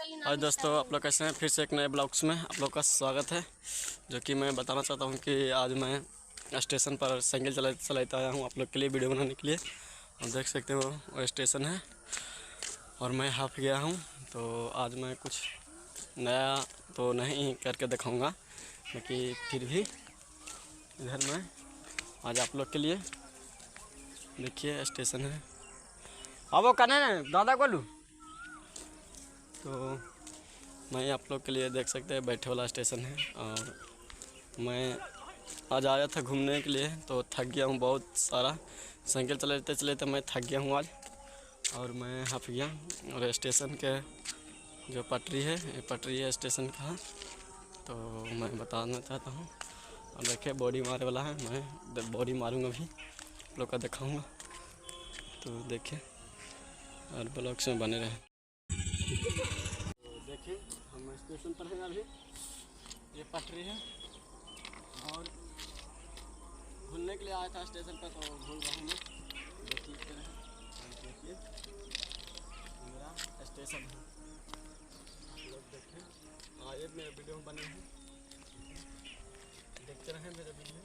आज दोस्तों आप लोग कैसे हैं। फिर से एक नए ब्लॉग्स में आप लोग का स्वागत है। जो कि मैं बताना चाहता हूं कि आज मैं स्टेशन पर साइकिल चलाता आया हूं आप लोग के लिए वीडियो बनाने के लिए। आप देख सकते हो वो स्टेशन है और मैं हाफ गया हूं। तो आज मैं कुछ नया तो नहीं करके दिखाऊंगा, लेकिन फिर भी इधर मैं आज आप लोग के लिए देखिए स्टेशन है। अब वो करना है दादा को लूँ तो मैं आप लोग के लिए देख सकते हैं बैठे वाला स्टेशन है। और मैं आज आया था घूमने के लिए तो थक गया हूँ बहुत सारा। साइकिल चलाते चलाते मैं थक गया हूँ आज और मैं हफ गया। और स्टेशन के जो पटरी है ये पटरी है स्टेशन का, तो मैं बताना चाहता हूँ। और देखिए बॉडी मारे वाला है, मैं बॉडी मारूंगा भी आप लोग का दिखाऊँगा, तो देखिए और ब्लॉग्स में बने रहे। देखिए हम स्टेशन पर हैं अभी, ये पटरी है और घूमने के लिए आया था स्टेशन पर तो भूल रहा हूँ मैं। देखिए मेरा स्टेशन है, आप लोग देखें आइए मेरे वीडियो में बने हैं, देखते रहें मेरे वीडियो।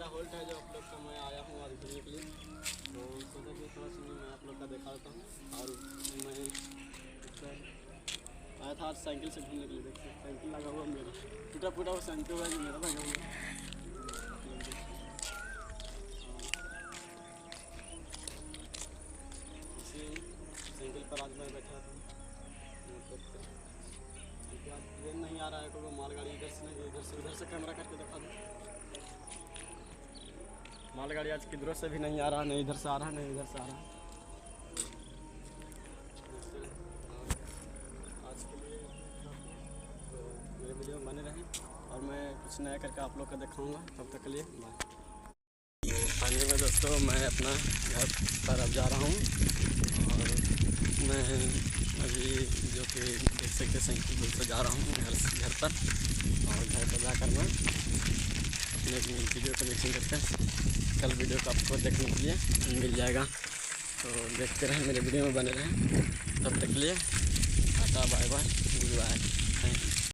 होल्ट है जो आप लोग का मैं आया हूँ आज घूमने के लिए, तो सोचा कि थोड़ा सा मैं आप लोग का दिखा देता हूँ। और मैं आया था आज साइकिल से घूमने के लिए। देखिए साइकिल लगा हुआ मेरा टूटा फूटा वो साइकिल हुआ जो मेरा लगा हुआ। इसी साइकिल पर आज मैं बैठा था। आज ट्रेन नहीं आ रहा है, कोई मालगाड़ी इधर से नहीं उधर से कैमरा करके दिखा दो। मालगाड़ी आज किधरों से भी नहीं आ रहा, नहीं इधर से आ रहा नहीं इधर से आ रहा। आज के लिए तो मेरे वीडियो में बने रहें और मैं कुछ नया करके आप लोग को दिखाऊंगा। तब तक के लिए बाय। फाइनली में दोस्तों मैं अपना घर पर अब जा रहा हूँ और मैं अभी जो कि देख सकते साइकिल से जा रहा हूँ घर पर। और घर पर जाकर मैं अपने वीडियो को मिक्सिंग करते हैं। कल वीडियो को आपको देखने के लिए मिल जाएगा, तो देखते रहें मेरे वीडियो में बने रहें। तब तक के लिए tata bye bye goodbye. Thank you.